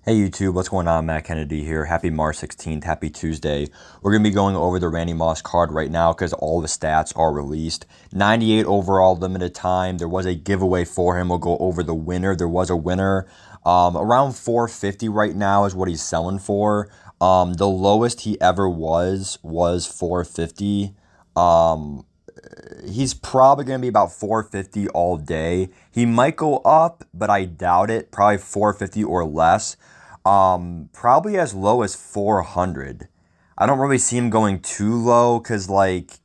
Hey YouTube, what's going on? Matt Kennedy here. Happy March 16th. Happy Tuesday. We're going to be going over the Randy Moss card right now because all the stats are released. 98 overall limited time. There was a giveaway for him. We'll go over the winner. There was a winner. Around 450 right now is what he's selling for. The lowest he ever was 450. He's probably going to be about 450 all day. He might go up, but I doubt it. Probably 450 or less. Probably as low as 400. I don't really see him going too low because, like,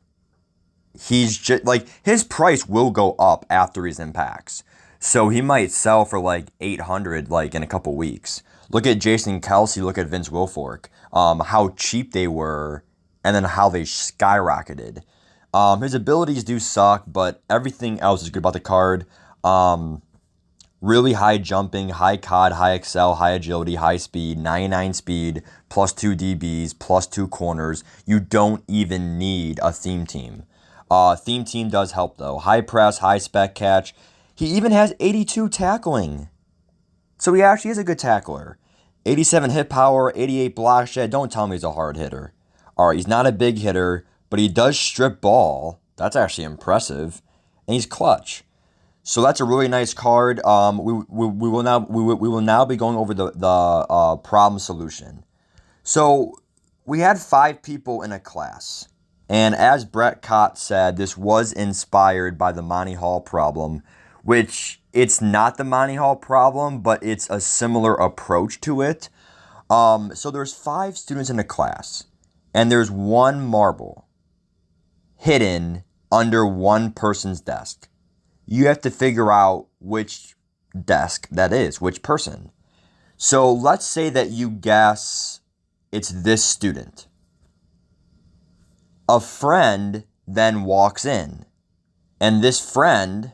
he's just, like, his price will go up after his impacts. So he might sell for, like, 800, like, in a couple weeks. Look at Jason Kelsey, look at Vince Wilfork. How cheap they were, and then how they skyrocketed. His abilities do suck, but everything else is good about the card. Really high jumping, high COD, high excel, high agility, high speed, 99 speed, plus 2 DBs, plus 2 corners. You don't even need a theme team. Theme team does help though. High press, high spec catch. He even has 82 tackling. So he actually is a good tackler. 87 hit power, 88 block shed. Don't tell me he's a hard hitter. Alright, he's not a big hitter, but he does strip ball. That's actually impressive. And he's clutch. So that's a really nice card. We will now be going over the problem solution. So we had 5 people in a class, and as Brett Cott said, this was inspired by the Monty Hall problem, which it's not the Monty Hall problem, but it's a similar approach to it. So there's 5 students in a class, and there's one marble hidden under one person's desk. You have to figure out which desk that is, which person. So let's say that you guess it's this student. A friend then walks in, and this friend,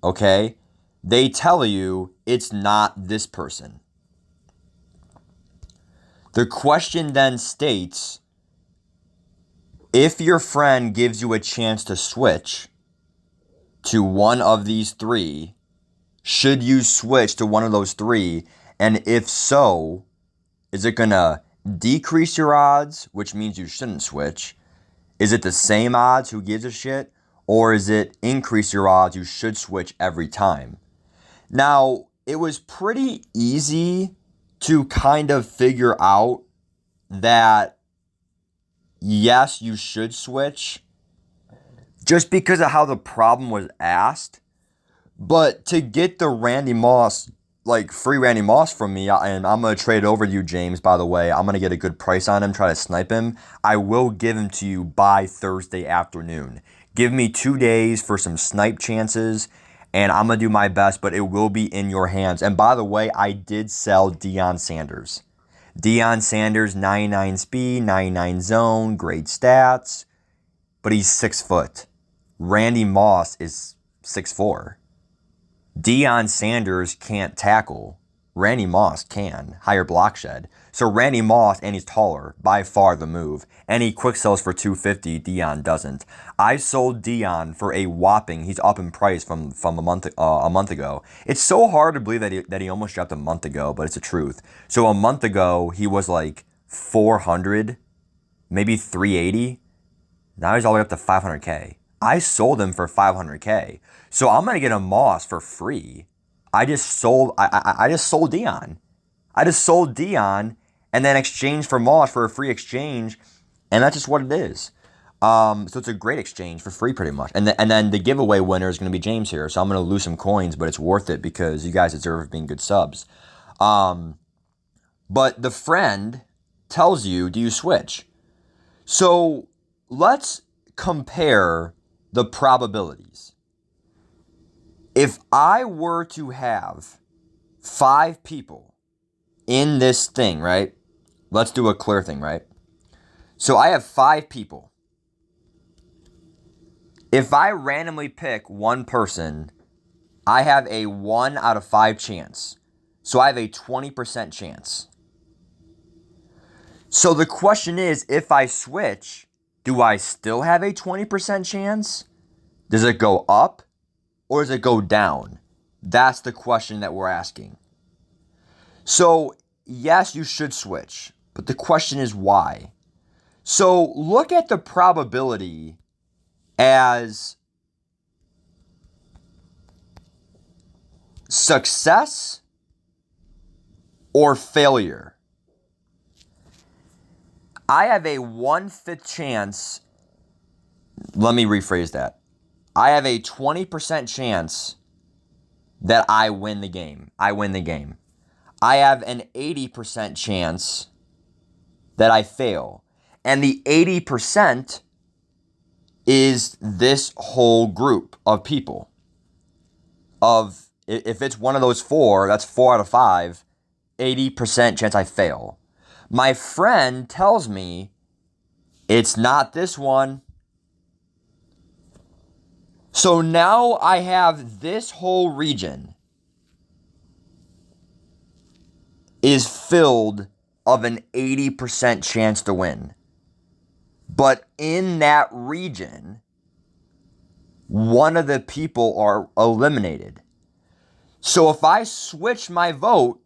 okay, they tell you it's not this person. The question then states, if your friend gives you a chance to switch to one of these 3, should you switch to one of those 3? And if so, is it going to decrease your odds, which means you shouldn't switch? Is it the same odds, who gives a shit? Or is it increase your odds, you should switch every time? Now, it was pretty easy to kind of figure out that yes, you should switch, just because of how the problem was asked. But to get the Randy Moss, like free Randy Moss from me, and I'm going to trade over to you, James, by the way. I'm going to get a good price on him, try to snipe him. I will give him to you by Thursday afternoon. Give me 2 days for some snipe chances, and I'm going to do my best, but it will be in your hands. And by the way, I did sell Deion Sanders. Deion Sanders, 99 speed, 99 zone, great stats, but he's 6 foot. Randy Moss is 6'4". Deion Sanders can't tackle. Randy Moss can. Higher block shed. So Randy Moss, and he's taller, by far the move. And he quick sells for 250. Deion doesn't. I sold Deion for a whopping. He's up in price from a month ago. It's so hard to believe that he almost dropped a month ago, but it's the truth. So a month ago he was like 400, maybe 380. Now he's all the way up to 500K. I sold him for 500K. So I'm going to get a Moss for free. I just sold Deion. I just sold Deion and then exchanged for Moss for a free exchange. And that's just what it is. So it's a great exchange for free pretty much. And then the giveaway winner is going to be James here. So I'm going to lose some coins, but it's worth it because you guys deserve being good subs. But the friend tells you, do you switch? So let's compare the probabilities. If I were to have 5 people in this thing, right? Let's do a clear thing, right? So I have 5 people. If I randomly pick one person, I have a 1 out of 5 chance. So I have a 20% chance. So the question is, if I switch, do I still have a 20% chance? Does it go up or does it go down? That's the question that we're asking. So, yes, you should switch, but the question is why? So, look at the probability as success or failure. I have a 1/5 chance. Let me rephrase that. I have a 20% chance that I win the game. I win the game. I have an 80% chance that I fail. And the 80% is this whole group of people. If it's one of those four, that's 4 out of 5, 80% chance I fail. My friend tells me it's not this one. So now I have this whole region is filled of an 80% chance to win. But in that region, one of the people are eliminated. So if I switch my vote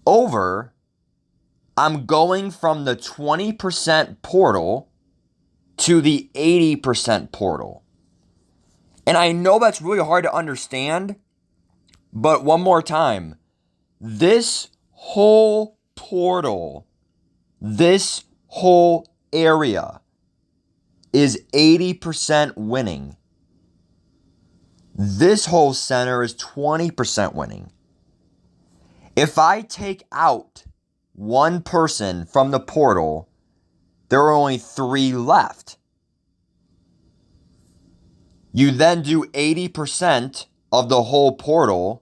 over, I'm going from the 20% portal to the 80% portal. And I know that's really hard to understand, but one more time, this whole portal, this whole area is 80% winning. This whole center is 20% winning. If I take out one person from the portal, there are only 3 left. You then do 80% of the whole portal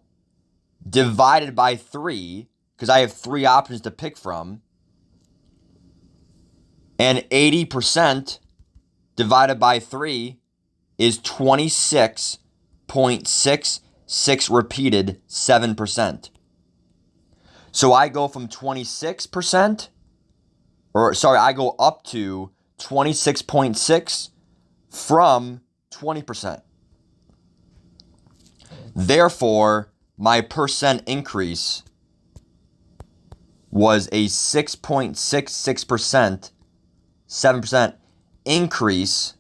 divided by 3, because I have 3 options to pick from. And 80% divided by 3 is 26.66 repeated 7%. So I go from 26%, I go up to 26.6 from 20%. Therefore, my percent increase was a 6.66%, 7% increase.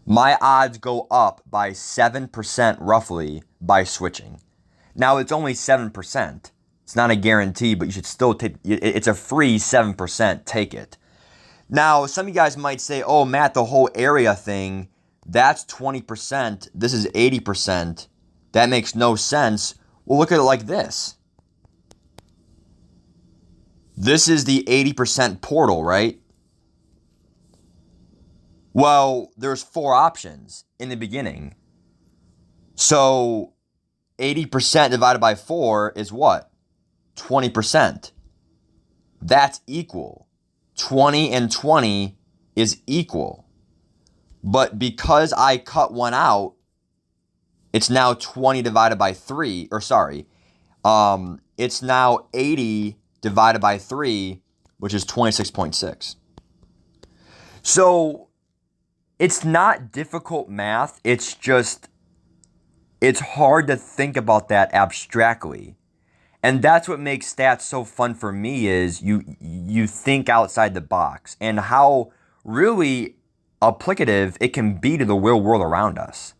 My odds go up by 7% roughly by switching. Now, it's only 7%. It's not a guarantee, but you should still take it. It's a free 7%. Take it. Now, some of you guys might say, oh, Matt, the whole area thing, that's 20%. This is 80%. That makes no sense. Well, look at it like this. This is the 80% portal, right? Well, there's 4 options in the beginning. So 80% divided by 4 is what? 20%. That's equal. 20 and 20 is equal. But because I cut one out, it's now 20 divided by 3. It's now 80 divided by 3, which is 26.6. So it's not difficult math. It's hard to think about that abstractly. And that's what makes stats so fun for me is you think outside the box and how really applicative it can be to the real world around us.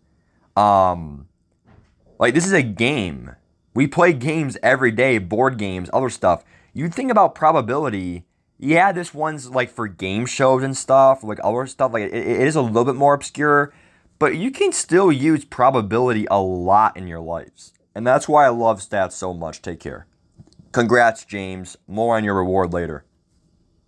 Like this is a game. We play games every day, board games, other stuff. You think about probability. Yeah, this one's like for game shows and stuff, like other stuff. Like it is a little bit more obscure, but you can still use probability a lot in your lives. And that's why I love stats so much. Take care. Congrats, James. More on your reward later.